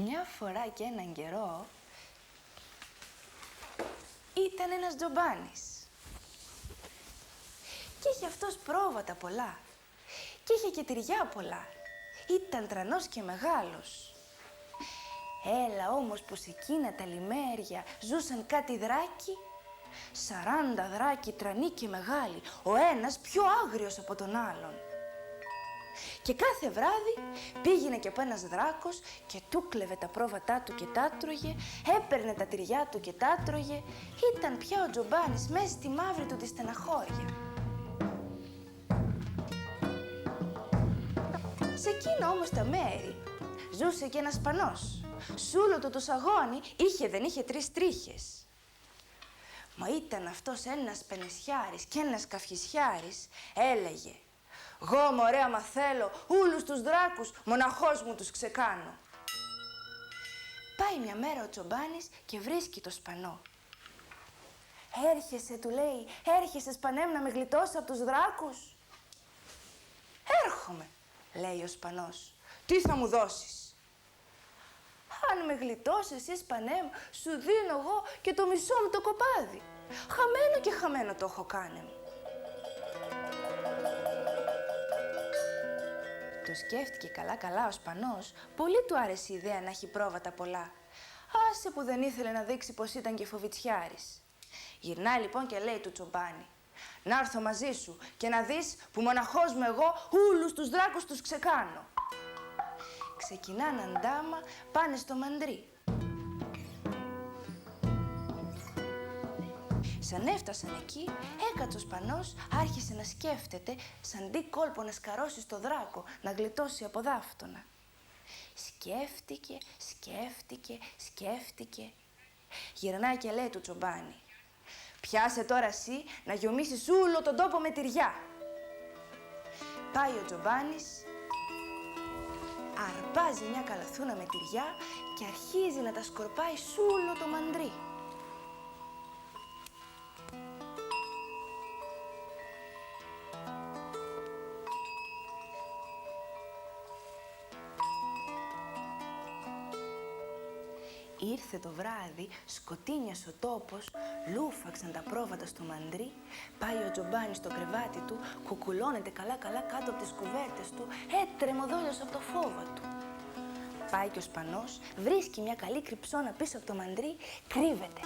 Μια φορά και έναν καιρό ήταν ένας τζομπάνης. Και είχε αυτός πρόβατα πολλά. Και είχε και τυριά πολλά. Ήταν τρανός και μεγάλος. Έλα όμως πως εκείνα τα λιμέρια ζούσαν κάτι δράκοι. 40 δράκοι τρανοί και μεγάλοι, ο ένας πιο άγριος από τον άλλον. Και κάθε βράδυ πήγαινε και από ένας δράκος και του κλέβε τα πρόβατά του και τα τρώγε, έπαιρνε τα τυριά του και τα τρώγε. Ήταν πια ο τζομπάνης μέσα στη μαύρη του τη στεναχώρια. Σε εκείνο όμως τα μέρη ζούσε και ένας Σπανός. Σούλο του το σαγόνι είχε δεν είχε 3 τρίχες. Μα ήταν αυτός ένας πενεσιάρης και ένας καυχισιάρης, έλεγε «Γω μωρέ άμα θέλω, ούλους τους δράκους, μοναχός μου τους ξεκάνω». Πάει μια μέρα ο τζομπάνης και βρίσκει το Σπανό. «Έρχεσαι», του λέει, «έρχεσαι Σπανέμ να με γλιτώσει από τους δράκους?» «Έρχομαι», λέει ο Σπανός. «Τι θα μου δώσεις?» «Αν με γλιτώσεις εσύ Σπανέμ, σου δίνω εγώ και το μισό μου το κοπάδι. Χαμένο και χαμένο το έχω κάνει». Το σκέφτηκε καλά-καλά ο Σπανός. Πολύ του άρεσε η ιδέα να έχει πρόβατα πολλά. Άσε που δεν ήθελε να δείξει πως ήταν και φοβιτσιάρης. Γυρνάει λοιπόν και λέει του τζομπάνη «Να έρθω μαζί σου και να δεις που μοναχός μου εγώ ούλους τους δράκους τους ξεκάνω». Ξεκινάνε αντάμα, πάνε στο μαντρί. Σαν έφτασαν εκεί, έκατσε ο Σπανός, άρχισε να σκέφτεται σαν τι κόλπο να σκαρώσει στο δράκο, να γλιτώσει από δάφτωνα. Σκέφτηκε. Γυρνάει και λέει του τζομπάνη «Πιάσε τώρα εσύ να γιομίσεις όλο τον τόπο με τυριά». Πάει ο τζομπάνης, αρπάζει μια καλαθούνα με τυριά και αρχίζει να τα σκορπάει σ' όλο το μαντρί. Ήρθε το βράδυ, σκοτίνιασε ο τόπος, λούφαξαν τα πρόβατα στο μαντρί, πάει ο τζομπάνης στο κρεβάτι του, κουκουλώνεται καλά-καλά κάτω από τις κουβέρτες του, έτρεμε ο δόλιος από το φόβο του. Πάει και ο Σπανός, βρίσκει μια καλή κρυψώνα πίσω από το μαντρί, κρύβεται.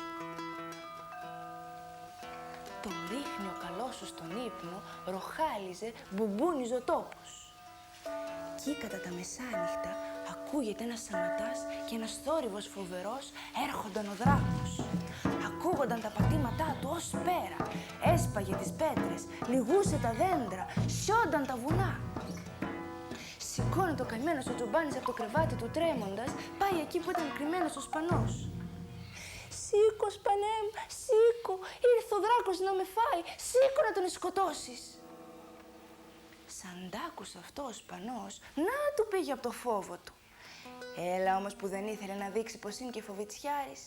Τον ρίχνει ο καλός στον ύπνο, ροχάλιζε, μπουμπούνιζε ο τόπος. Κι κατά τα μεσάνυχτα ακούγεται ένας σαματάς και ένας θόρυβος φοβερός, έρχονταν ο δράκος. Ακούγονταν τα πατήματά του ως πέρα, έσπαγε τις πέτρες, λυγούσε τα δέντρα, σιόνταν τα βουνά. Σηκώνει το καημένος ο τζομπάνης από το κρεβάτι του τρέμοντας, πάει εκεί που ήταν κρυμμένος ο Σπανός. «Σήκω, Σπανέμ, σήκω, ήρθε ο δράκος να με φάει, σήκω να τον σκοτώσεις». Σαν τ' άκουσε αυτό ο Σπανός, να του πήγε από το φόβο του. Έλα όμως που δεν ήθελε να δείξει πως είναι και φοβιτσιάρης,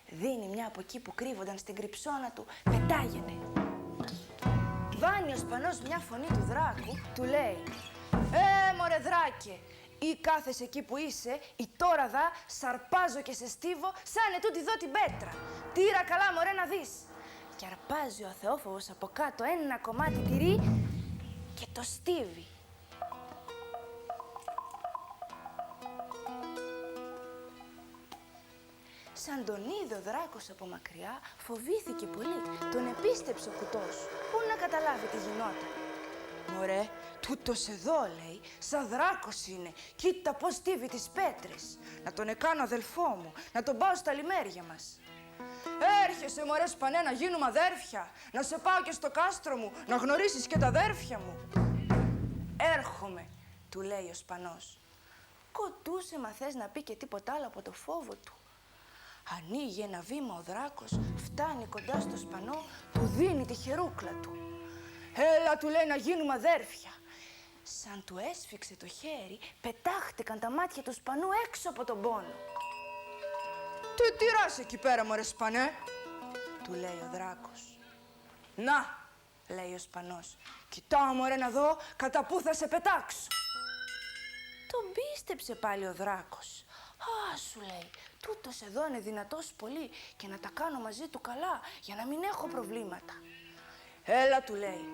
δίνει μια από εκεί που κρύβονταν στην κρυψώνα του, πετάγεται. Βάνει ο Σπανός μια φωνή του δράκου, του λέει μωρέ δράκε, ή κάθεσαι εκεί που είσαι, ή τώρα δα, σαρπάζω και σε στίβω σαν ετούτη εδώ την πέτρα. Τύρα καλά μωρέ να δεις». Και αρπάζει ο αθεόφοβος από κάτω ένα κομμάτι τυρί και το στίβει. Σαν τον είδε ο δράκος από μακριά, φοβήθηκε πολύ. Τον επίστεψε ο κουτός. Πού να καταλάβει τι γινόταν. «Μωρέ, τούτος εδώ», λέει, «σαν δράκος είναι. Κοίτα πώς στίβει τις πέτρες. Να τον εκάνω αδελφό μου, να τον πάω στα λιμέρια μας». «Έρχεσαι μωρέ Σπανέ να γίνουμε αδέρφια, να σε πάω και στο κάστρο μου, να γνωρίσεις και τα αδέρφια μου». «Έρχομαι», του λέει ο Σπανός. Κοτούσε μα θες να πει και τίποτα άλλο από το φόβο του. Ανοίγει ένα βήμα ο δράκος, φτάνει κοντά στο Σπανό, του δίνει τη χερούκλα του. «Έλα», του λέει, «να γίνουμε αδέρφια». Σαν του έσφιξε το χέρι, πετάχτηκαν τα μάτια του Σπανού έξω από τον πόνο. «Τι τυράς εκεί πέρα μωρέ Σπανέ», του λέει ο δράκος. «Να», λέει ο Σπανός, «κοιτάω μωρέ να δω κατά πού θα σε πετάξω». Τον πίστεψε πάλι ο δράκος. «Α», σου λέει, «τούτος εδώ είναι δυνατός πολύ και να τα κάνω μαζί του καλά για να μην έχω προβλήματα». «Έλα», του λέει,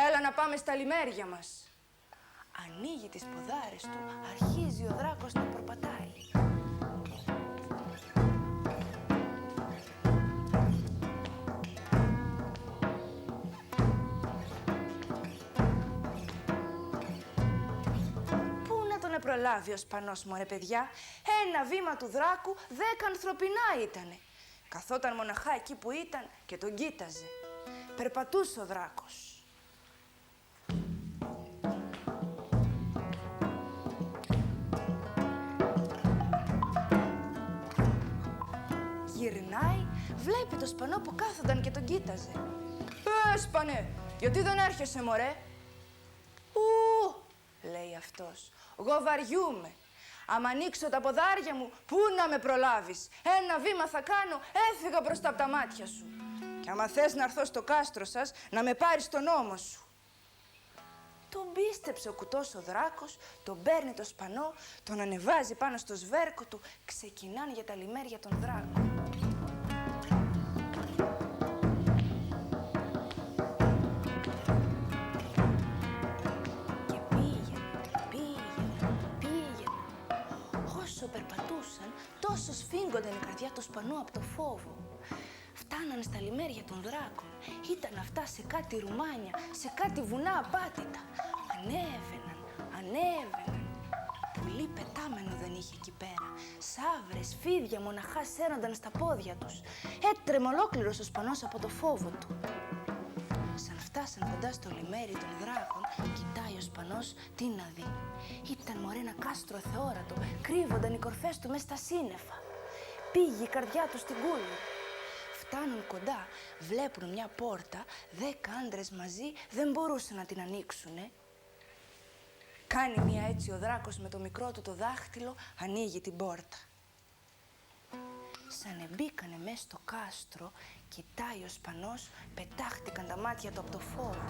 «έλα να πάμε στα λιμέρια μας». Ανοίγει τις ποδάρες του, αρχίζει ο δράκος να περπατάει. Πού να τον προλάβει ο Σπανός, μωρέ παιδιά, ένα βήμα του δράκου 10 ανθρωπινά ήτανε. Καθόταν μοναχά εκεί που ήταν και τον κοίταζε. Περπατούσε ο δράκος. Γυρνάει, βλέπει το Σπανό που κάθονταν και τον κοίταζε. Σπανέ, γιατί δεν έρχεσαι, μωρέ?» «Ου», λέει αυτός, «εγώ βαριούμαι. Άμα ανοίξω τα ποδάρια μου, πού να με προλάβεις? Ένα βήμα θα κάνω, έφυγα μπροστά από τα μάτια σου. Και άμα θες να έρθω στο κάστρο σας, να με πάρεις τον ώμο σου». Τον πίστεψε ο κουτός ο δράκος, τον παίρνει το Σπανό, τον ανεβάζει πάνω στο σβέρκο του, ξεκινάνε για τα λιμέρια των δράκων. Και πήγαινε. Όσο περπατούσαν, τόσο σφίγγονταν η καρδιά του Σπανού από το φόβο. Φτάνανε στα λιμέρια των δράκων. Ήταν αυτά σε κάτι ρουμάνια, σε κάτι βουνά απάτητα. Ανέβαιναν. Πολύ πετάμενο δεν είχε εκεί πέρα. Σαύρες, φίδια μοναχά σέρνονταν στα πόδια τους. Έτρεμε ολόκληρος ο Σπανός από το φόβο του. Σαν φτάσαν κοντά στο λιμέρι των δράκων, κοιτάει ο Σπανός τι να δει. Ήταν, μωρέ, ένα κάστρο θεόρατο. Κρύβονταν οι κορφές του μες στα σύννεφα. Πήγε η καρδιά του στην κούλη. Φτάνουν κοντά, βλέπουν μια πόρτα, 10 άντρες μαζί δεν μπορούσαν να την ανοίξουνε. Κάνει μία έτσι ο δράκος με το μικρό του το δάχτυλο, ανοίγει την πόρτα. Σαν μπήκανε μέσα στο κάστρο, κοιτάει ο Σπανός, πετάχτηκαν τα μάτια του από το φόβο.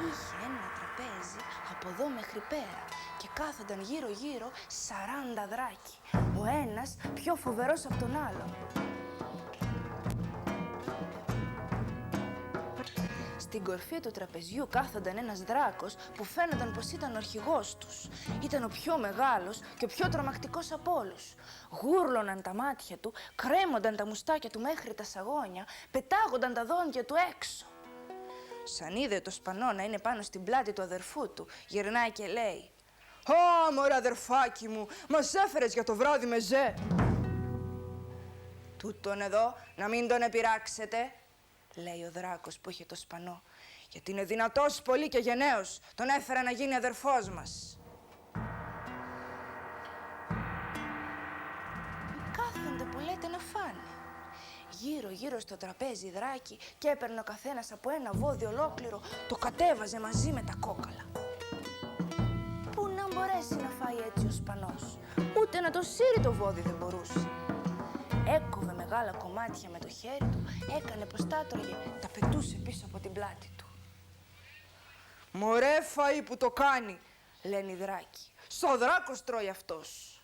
Είχε ένα τραπέζι από εδώ μέχρι πέρα και κάθονταν γύρω-γύρω 40 δράκοι, ο ένας πιο φοβερός από τον άλλον. Στην κορφή του τραπεζιού κάθονταν ένας δράκος που φαίνονταν πως ήταν ο αρχηγός τους. Ήταν ο πιο μεγάλος και ο πιο τρομακτικός από όλους. Γούρλωναν τα μάτια του, κρέμονταν τα μουστάκια του μέχρι τα σαγόνια, πετάγονταν τα δόντια του έξω. Σαν είδε το Σπανό να είναι πάνω στην πλάτη του αδερφού του, γυρνάει και λέει: «Ω, μωρέ αδερφάκι μου, μας έφερες για το βράδυ μεζέ». «Τούτον εδώ να μην τον επειράξετε», λέει ο δράκος που είχε το Σπανό, «γιατί είναι δυνατός πολύ και γενναίος. Τον έφερα να γίνει αδερφός μας». Κάθονται που λέτε να φάνε. Γύρω-γύρω στο τραπέζι οι δράκοι και έπαιρνε ο καθένας από ένα βόδι ολόκληρο, το κατέβαζε μαζί με τα κόκαλα. Πού να μπορέσει να φάει έτσι ο Σπανός, ούτε να το σύρει το βόδι δεν μπορούσε. Έκοβε μεγάλα κομμάτια με το χέρι του, έκανε πως τα έτρωγε, τα πετούσε πίσω από την πλάτη του. «Μωρέ φαΐ που το κάνει», λένε οι δράκοι. «Στο δράκος τρώει αυτός».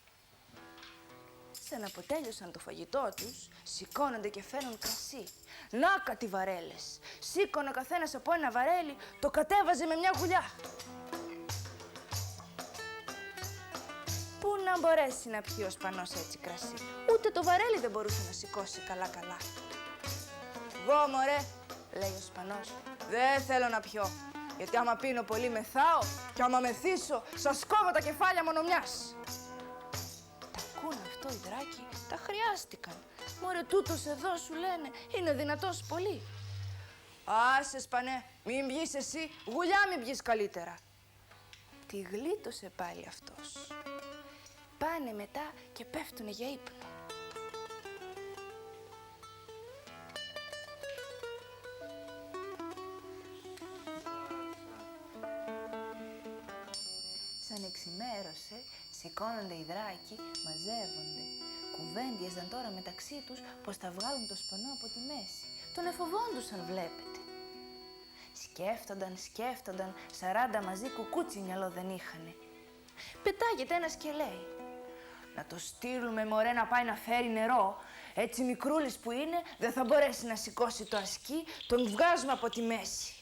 Σαν αποτέλειωσαν το φαγητό τους, σηκώνονται και φέρνουν κρασί. Να κάτι βαρέλες. Σήκωνε ο καθένας από ένα βαρέλι, το κατέβαζε με μια γουλιά. Πού να μπορέσει να πιει ο Σπανός έτσι κρασί. Ούτε το βαρέλι δεν μπορούσε να σηκώσει καλά-καλά. «Εγώ, μωρέ», λέει ο Σπανός, «δεν θέλω να πιω. Γιατί άμα πίνω πολύ μεθάω και άμα μεθύσω, σας κόβω τα κεφάλια μόνο μιας». Τα ακούνε αυτό οι δράκοι, τα χρειάστηκαν. «Μωρέ, τούτος εδώ», σου λένε, «είναι δυνατός πολύ». «Άσε, Σπανέ, μην πιείς εσύ, γουλιά μην πιείς καλύτερα». Τη γλίτωσε πάλι αυτός. Πάνε μετά και πέφτουνε για ύπνο. Σαν εξημέρωσε, σηκώνονται οι δράκοι, μαζεύονται. Κουβέντιαζαν τώρα μεταξύ τους πως θα βγάλουν το Σπανό από τη μέση. Τον εφοβόντουσαν, βλέπετε. Σκέφτονταν, 40 μαζί κουκούτσι μυαλό δεν είχανε. Πετάγεται ένας και λέει: Να το στείλουμε, μωρέ, να πάει να φέρει νερό. Έτσι μικρούλης που είναι, δεν θα μπορέσει να σηκώσει το ασκί, τον βγάζουμε από τη μέση.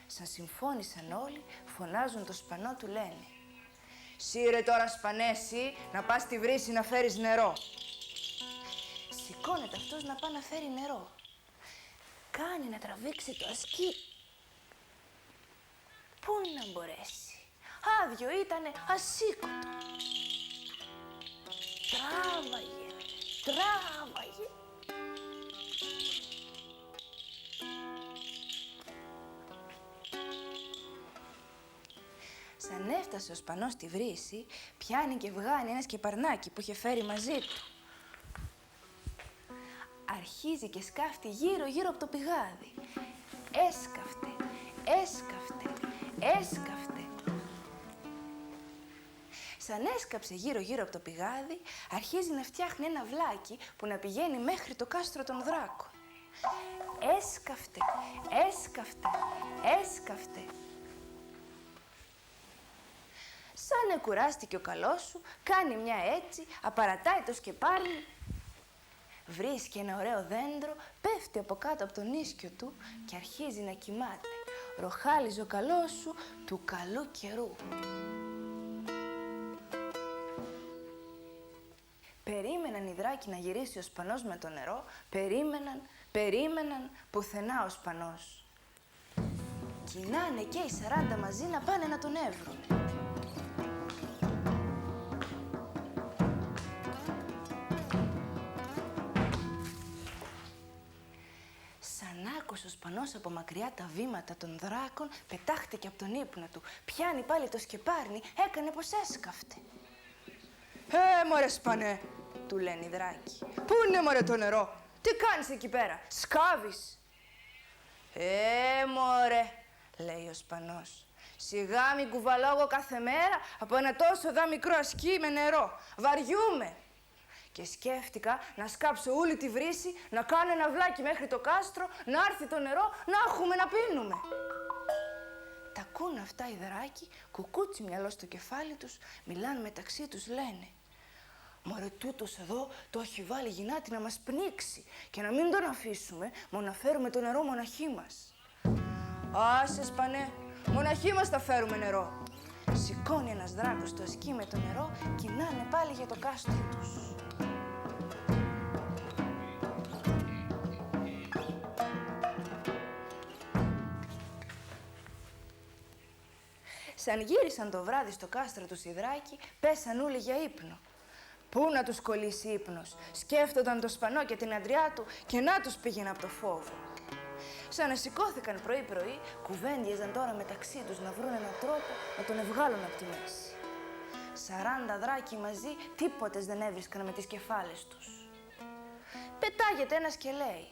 Σαν συμφώνησαν όλοι, φωνάζουν το Σπανό, του λένε: «Σύρε τώρα, Σπανέση, να πας στη βρύση να φέρεις νερό». Σηκώνεται αυτός να πάει να φέρει νερό. Κάνει να τραβήξει το ασκί. Πού να μπορέσει. Άδειο ήτανε, ασήκωτο. Τράβαγε. Σαν έφτασε ο Σπανός στη βρύση, πιάνει και βγάνει ένα σκεπαρνάκι που είχε φέρει μαζί του. Αρχίζει και σκάφτει γύρω-γύρω από το πηγάδι. Έσκαφτε. Σαν έσκαψε γύρω-γύρω από το πηγάδι, αρχίζει να φτιάχνει ένα βλάκι που να πηγαίνει μέχρι το κάστρο των δράκων. Έσκαφτε. Σαν εκουράστηκε ο καλός σου, κάνει μια έτσι, απαρατάει το σκεπάρνι, βρίσκει ένα ωραίο δέντρο, πέφτει από κάτω από τον ίσκιο του και αρχίζει να κοιμάται. Ροχάλιζε ο καλός σου του καλού καιρού. Περίμεναν οι δράκοι να γυρίσει ο Σπανός με το νερό, περίμεναν, πουθενά ο Σπανός. Κοινάνε και οι 40 μαζί να πάνε να τον έβρουν. Σαν άκουσε ο Σπανός από μακριά τα βήματα των δράκων, πετάχτηκε από τον ύπνο του, πιάνει πάλι το σκεπάρνι, έκανε πως έσκαφτε. Μωρέ Σπανέ, του λένε οι δράκοι. Πού είναι, μωρέ, το νερό? Τι κάνεις εκεί πέρα, σκάβεις? Μωρέ, λέει ο Σπανός. Σιγά μην κουβαλάω κάθε μέρα από ένα τόσο δα μικρό ασκί με νερό. Βαριούμαι. Και σκέφτηκα να σκάψω όλη τη βρύση, να κάνω ένα βλάκι μέχρι το κάστρο, να έρθει το νερό, να έχουμε να πίνουμε. Τα ακούν αυτά οι δράκοι, κουκούτσι μυαλό στο κεφάλι τους, μιλάνε μεταξύ τους, λένε: «Μωρέ, τούτος εδώ το έχει βάλει γυνάτη να μας πνίξει και να μην τον αφήσουμε, μόνο να φέρουμε το νερό μοναχοί μας». «Άσε, Σπανέ, μοναχοί μας θα φέρουμε νερό». Σηκώνει ένας δράκος το ασκί με το νερό, κοινάνε πάλι για το κάστρο τους. Σαν γύρισαν το βράδυ στο κάστρο του οι δράκοι, πέσαν όλοι για ύπνο. Πού να τους κολλήσει ύπνος, σκέφτονταν το Σπανό και την αντριά του και να τους πήγαινε από το φόβο. Σαν να σηκώθηκαν πρωί-πρωί, κουβέντιαζαν τώρα μεταξύ τους να βρουν έναν τρόπο να τον ευγάλουν από τη μέση. 40 δράκοι μαζί, τίποτες δεν έβρισκαν με τις κεφάλες τους. Πετάγεται ένας και λέει: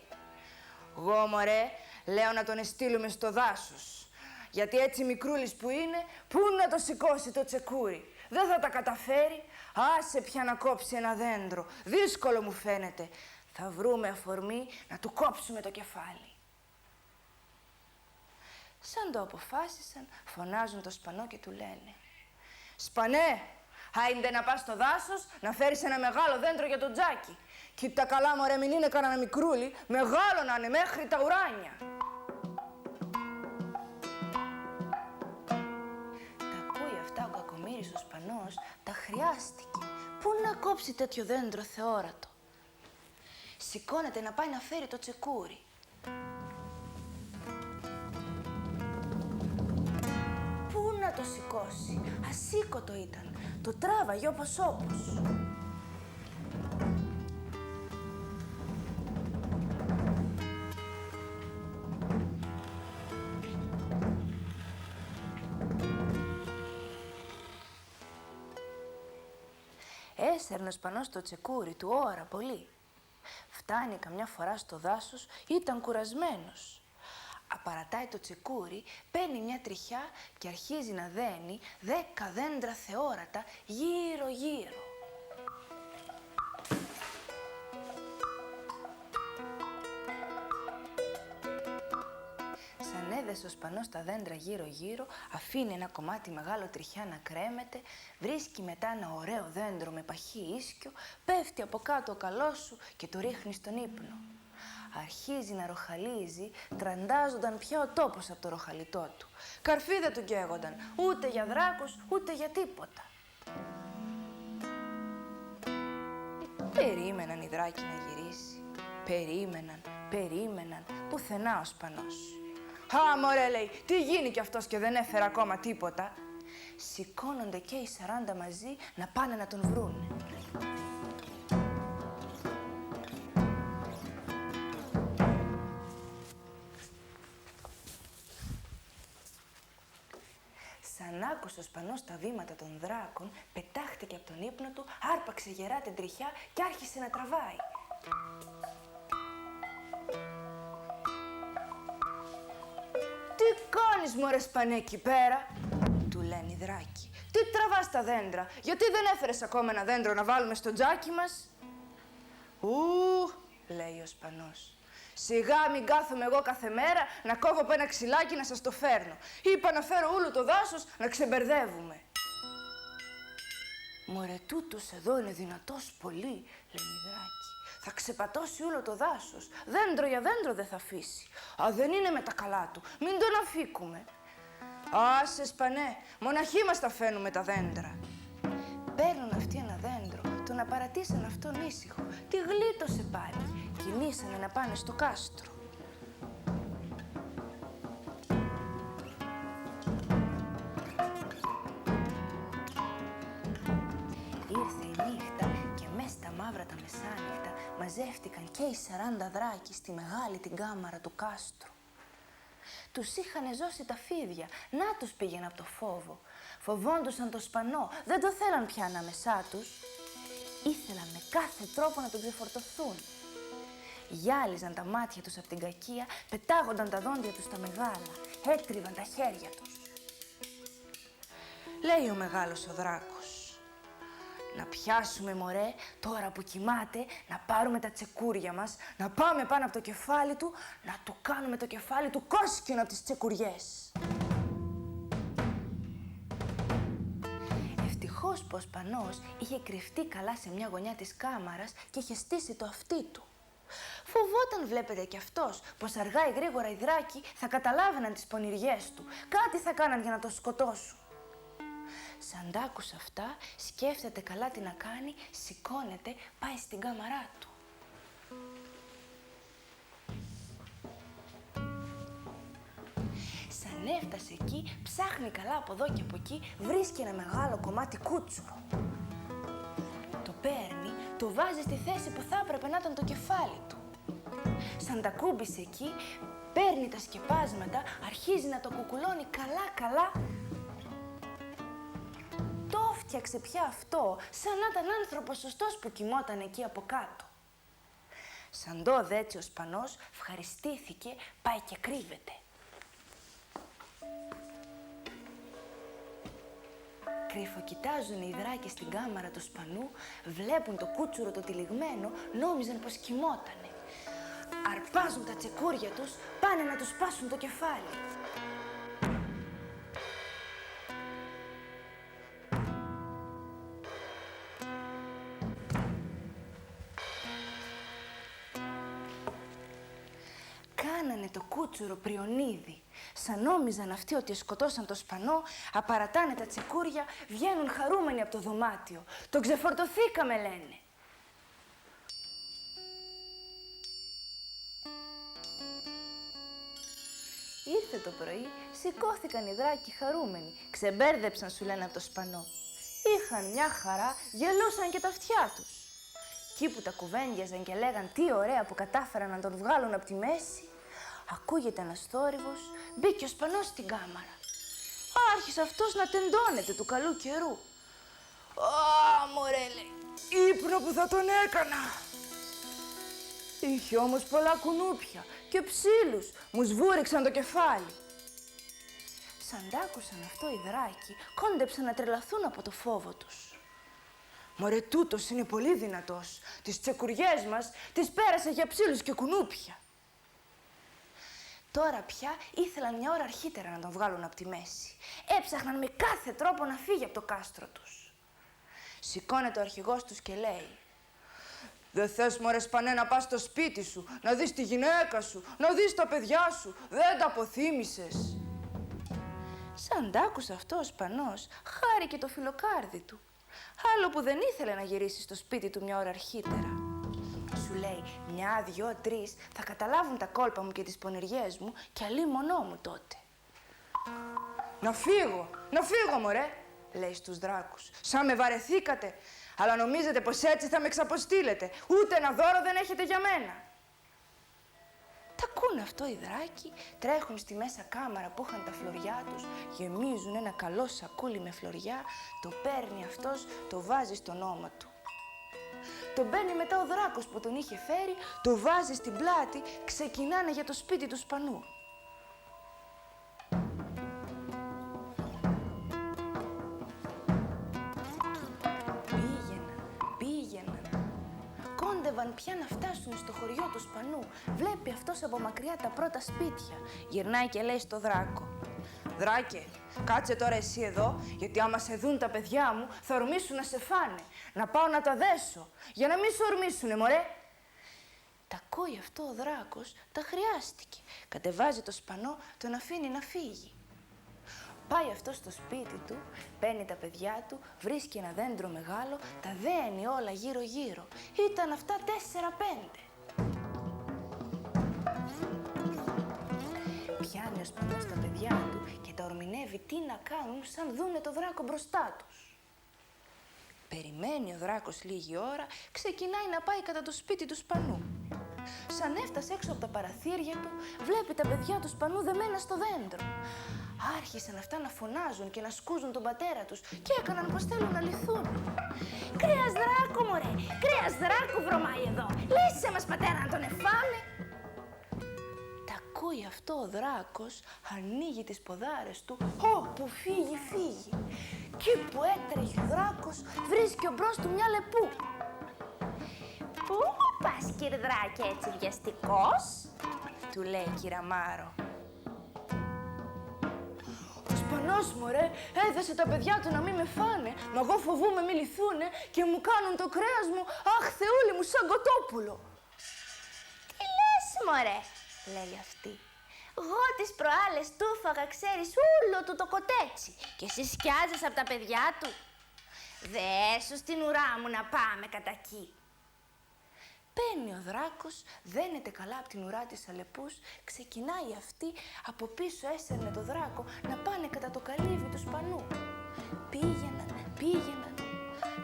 «Εγώ, μωρέ, λέω να τον εστείλουμε στο δάσος. Γιατί έτσι μικρούλης που είναι, πού να το σηκώσει το τσεκούρι. Δεν θα τα καταφέρει. Άσε πια να κόψει ένα δέντρο. Δύσκολο μου φαίνεται. Θα βρούμε αφορμή να του κόψουμε το κεφάλι». Σαν το αποφάσισαν, φωνάζουν το Σπανό και του λένε: «Σπανέ, άιντε να πας στο δάσος να φέρεις ένα μεγάλο δέντρο για τον Τζάκι. Κοίτα καλά, μωρέ, μην είναι κανένα μικρούλι, μεγάλο να είναι μέχρι τα ουράνια». Ο Σπανός τα χρειάστηκε. Πού να κόψει τέτοιο δέντρο θεόρατο. Σηκώνεται να πάει να φέρει το τσεκούρι. Πού να το σηκώσει. Ασήκωτο ήταν. Το τράβαγε όπως. Έσαιρνε ο Σπανός το τσεκούρι του ώρα πολύ. Φτάνει καμιά φορά στο δάσος, ήταν κουρασμένος. Απαρατάει το τσεκούρι, παίρνει μια τριχιά και αρχίζει να δένει 10 δέντρα θεόρατα γύρω-γύρω. Σαν Έδεσε ο Σπανός τα δέντρα γύρω-γύρω, αφήνει ένα κομμάτι μεγάλο τριχιά να κρέμεται, βρίσκει μετά ένα ωραίο δέντρο με παχύ ίσκιο, πέφτει από κάτω ο καλός σου και το ρίχνει στον ύπνο. Αρχίζει να ροχαλίζει, τραντάζονταν πια ο τόπος από το ροχαλιτό του. Καρφί δεν του καίγονταν, ούτε για δράκους, ούτε για τίποτα. Περίμεναν οι δράκοι να γυρίσει. Περίμεναν, πουθενά ο Σπανός. «Α, μωρέ», λέει, «τι γίνει κι αυτός και δεν έφερε ακόμα τίποτα». Σηκώνονται και οι 40 μαζί να πάνε να τον βρούνε. Σαν άκουσε ο Σπανός τα βήματα των δράκων, πετάχτηκε από τον ύπνο του, άρπαξε γερά την τριχιά και άρχισε να τραβάει. «Τι κάνεις, μωρέ Σπανέ, εκεί πέρα», του λένε οι δράκοι. «Τι τραβάς τα δέντρα, γιατί δεν έφερες ακόμα ένα δέντρο να βάλουμε στο τζάκι μας?» Λέει ο Σπανός. «Σιγά μην κάθομαι εγώ κάθε μέρα να κόβω από ένα ξυλάκι να σας το φέρνω. Είπα να φέρω όλο το δάσος να ξεμπερδεύουμε». «Μωρέ, τούτος εδώ είναι δυνατός πολύ», λένε οι δράκοι. «Θα ξεπατώσει όλο το δάσος. Δέντρο για δέντρο δεν θα αφήσει. Α, δεν είναι με τα καλά του. Μην τον αφήκουμε». «Άσε, Σπανέ, μοναχοί μας τα φαίνουμε τα δέντρα». Παίρνουν αυτοί ένα δέντρο, τον απαρατήσαν αυτόν ήσυχο. Τη γλίτωσε πάλι. Κινήσανε να πάνε στο κάστρο. Ήρθε η νύχτα και μες στα μαύρα τα μεσάνυχτα μαζεύτηκαν και οι 40 δράκοι στη μεγάλη την κάμαρα του κάστρου. Τους είχανε ζώσει τα φίδια, να τους πήγαινε από το φόβο. Φοβόντουσαν το Σπανό, δεν το θέλαν πια ανάμεσά τους. Ήθελαν με κάθε τρόπο να τον ξεφορτωθούν. Γυάλιζαν τα μάτια τους από την κακία, πετάγονταν τα δόντια τους στα μεγάλα, έτριβαν τα χέρια τους. Λέει ο μεγάλος ο δράκος. «Να πιάσουμε, μωρέ, τώρα που κοιμάται, να πάρουμε τα τσεκούρια μας, να πάμε πάνω από το κεφάλι του, να του κάνουμε το κεφάλι του κόσκινο από τις τσεκουριές». Ευτυχώς που ο Σπανός είχε κρυφτεί καλά σε μια γωνιά της κάμαρας και είχε στήσει το αυτί του. Φοβόταν, βλέπετε κι αυτός, πως αργά ή γρήγορα οι δράκοι θα καταλάβαιναν τις πονηριές του. Κάτι θα κάναν για να το σκοτώσουν. Σαν τ' άκουσε αυτά, σκέφτεται καλά τι να κάνει, σηκώνεται, πάει στην κάμαρά του. Σαν έφτασε εκεί, ψάχνει καλά από εδώ και από εκεί, βρίσκει ένα μεγάλο κομμάτι κούτσουρο. Το παίρνει, το βάζει στη θέση που θα έπρεπε να ήταν το κεφάλι του. Σαν τα κούμπησε εκεί, παίρνει τα σκεπάσματα, αρχίζει να το κουκουλώνει καλά-καλά. Το φτιάξε πια αυτό, σαν να ήταν άνθρωπος σωστός που κοιμόταν εκεί από κάτω. Σαν το δε έτσι ο Σπανός ευχαριστήθηκε, πάει και κρύβεται. Κρυφοκοιτάζουν οι δράκοι στην κάμαρα του Σπανού, βλέπουν το κούτσουρο το τυλιγμένο, νόμιζαν πως κοιμότανε. Αρπάζουν τα τσεκούρια τους, πάνε να τους σπάσουν το κεφάλι. Κάνανε το κούτσουρο πριονίδι. Σαν νόμιζαν αυτοί ότι σκοτώσαν το Σπανό, απαρατάνε τα τσεκούρια, βγαίνουν χαρούμενοι από το δωμάτιο. «Τον ξεφορτωθήκαμε», λένε. Ήρθε το πρωί, σηκώθηκαν οι δράκοι χαρούμενοι. Ξεμπέρδεψαν, σου λένε, από το Σπανό. Είχαν μια χαρά, γελούσαν και τα αυτιά τους. Εκεί που τα κουβέντιαζαν και λέγαν τι ωραία που κατάφεραν να τον βγάλουν από τη μέση, ακούγεται ένας θόρυβος, μπήκε ο Σπανός στην κάμαρα. Άρχισε αυτός να τεντώνεται του καλού καιρού. «Α, μωρέ», λέει, «ύπνο που θα τον έκανα». Είχε όμως πολλά κουνούπια και ψήλους, μου σβούριξαν το κεφάλι. Σαν τ' άκουσαν αυτό οι δράκοι, κόντεψαν να τρελαθούν από το φόβο τους. «Μωρέ, τούτος είναι πολύ δυνατός. Τις τσεκουριές μας τις πέρασε για ψήλους και κουνούπια». Τώρα πια ήθελαν μια ώρα αρχίτερα να τον βγάλουν από τη μέση. Έψαχναν με κάθε τρόπο να φύγει από το κάστρο τους. Σηκώνεται ο αρχηγός τους και λέει: «Δεν θες, μωρέ Σπανέ, να πας στο σπίτι σου, να δεις τη γυναίκα σου, να δεις τα παιδιά σου, δεν τα αποθύμησες». Σαν τ' άκουσε αυτό ο Σπανός, χάρηκε το φιλοκάρδι του. Άλλο που δεν ήθελε να γυρίσει στο σπίτι του μια ώρα αρχίτερα. Σου λέει, 1, 2, 3 θα καταλάβουν τα κόλπα μου και τις πονηριές μου και αλίμονό μου τότε. Να φύγω μωρέ, λέει στους δράκους. Σαν με βαρεθήκατε, αλλά νομίζετε πως έτσι θα με εξαποστείλετε. Ούτε ένα δώρο δεν έχετε για μένα. Τα ακούνε αυτό οι δράκοι, τρέχουν στη μέσα κάμαρα που είχαν τα φλωριά τους, γεμίζουν ένα καλό σακούλι με φλωριά, το παίρνει αυτός, το βάζει στον ώμο του. Το μπαίνει μετά ο δράκος που τον είχε φέρει, το βάζει στην πλάτη, ξεκινάνε για το σπίτι του Σπανού. Πήγαιναν. Κόντευαν πια να φτάσουν στο χωριό του Σπανού. Βλέπει αυτός από μακριά τα πρώτα σπίτια. Γυρνάει και λέει στο δράκο: «Δράκε, κάτσε τώρα εσύ εδώ, γιατί άμα σε δουν τα παιδιά μου, θα ορμήσουν να σε φάνε. Να πάω να τα δέσω, για να μην σε ορμήσουνε, μωρέ». Τα ακούει αυτό ο δράκος, τα χρειάστηκε. Κατεβάζει το Σπανό, τον αφήνει να φύγει. Πάει αυτό στο σπίτι του, παίρνει τα παιδιά του, βρίσκει ένα δέντρο μεγάλο, τα δένει όλα γύρω-γύρω. Ήταν αυτά 4-5. Πιάνει ο Σπανός τα παιδιά του και τα ορμηνεύει τι να κάνουν σαν δούνε το δράκο μπροστά τους. Περιμένει ο δράκος λίγη ώρα, ξεκινάει να πάει κατά το σπίτι του Σπανού. Σαν έφτασε έξω από τα παραθύρια του, βλέπει τα παιδιά του Σπανού δεμένα στο δέντρο. Άρχισαν αυτά να φωνάζουν και να σκούζουν τον πατέρα τους και έκαναν πως θέλουν να λυθούν. «Κρέας δράκου, μωρέ! Κρέας δράκου βρωμάει εδώ! Λύσε μας, πατέρα, να τον εφάμε!» Τα ακούει αυτό ο δράκος, ανοίγει τις ποδάρες του, όπου φύγει. Κι που έτρεχε ο δράκος, βρίσκει μπρος του μια λεπού. «Πού πας, κύριε δράκε, έτσι βιαστικός?» του λέει η κυραμάρο. «Ο Σπανός, μωρέ, έδεσε τα παιδιά του να μην με φάνε, μα εγώ φοβούμαι μη λυθούνε και μου κάνουν το κρέας μου, αχ, Θεούλη μου, σαν κοτόπουλο». «Τι λες, μωρέ», λέει αυτή. «Εγώ τις προάλλες του φάγα, ξέρεις, ούλο του το κοτέτσι και εσύ σκιάζεσαι από τα παιδιά του. Δέσου στην ουρά μου να πάμε κατά εκεί». Παίρνει ο δράκος, δένεται καλά από την ουρά της αλεπούς, ξεκινάει αυτή, από πίσω έσαιρνε το δράκο να πάνε κατά το καλύβι του Σπανού. Πήγαιναν.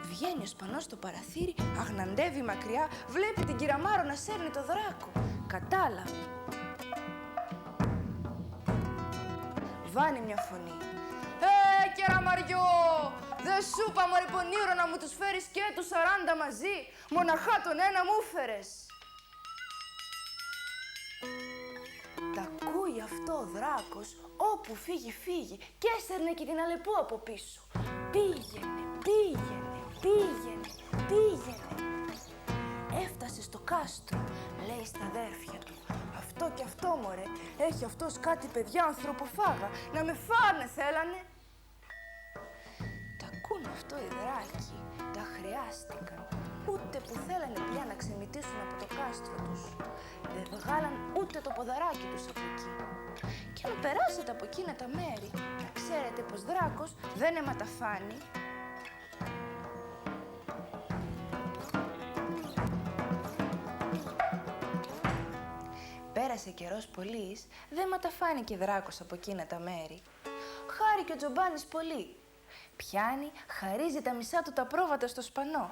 Βγαίνει ο Σπανός στο παραθύρι, αγναντεύει μακριά, βλέπει την κυραμάρο να σέρνει το δράκο. Κατάλαβε. Βάνει μια φωνή. Κεραμαριό! Δεν σου είπα, μωρέ πονήρο, να μου τους φέρεις και τους 40 μαζί, μοναχά τον ένα μου φέρες. Τα ακούει αυτό ο δράκος, όπου φύγει και έσαιρνε και την αλεπού από πίσω. Πήγαινε. Έφτασε στο κάστρο, λέει στα αδέρφια του. Αυτό κι αυτό, μωρέ, έχει αυτός κάτι παιδιά ανθρωποφάγα, να με φάνε θέλανε. Τα ακούνε αυτό οι δράκοι, τα χρειάστηκαν. Ούτε που θέλανε πια να ξεμητήσουν από το κάστρο τους. Δεν βγάλαν ούτε το ποδαράκι τους από εκεί. Και αν περάσετε από εκείνα τα μέρη, να ξέρετε πως δράκος δεν αιματαφάνει. Πέρασε καιρός πολύς, δεν ματαφάνει και δράκος από εκείνα τα μέρη. Χάρηκε ο Τζομπάνης πολύ. Πιάνει, χαρίζει τα μισά του τα πρόβατα στο Σπανό.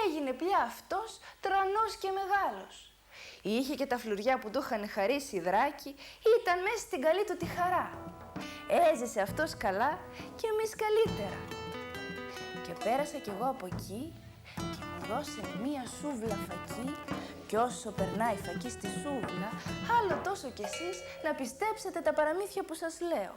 Έγινε πια αυτός τρανός και μεγάλος. Είχε και τα φλουριά που του είχαν χαρίσει οι δράκοι, ήταν μέσα στην καλή του τη χαρά. Έζησε αυτός καλά και εμείς καλύτερα. Και πέρασα κι εγώ από εκεί και μου δώσε μία σούβλα φακή, κι όσο περνάει η φακή στη σούβλα, άλλο τόσο κι εσείς να πιστέψετε τα παραμύθια που σας λέω.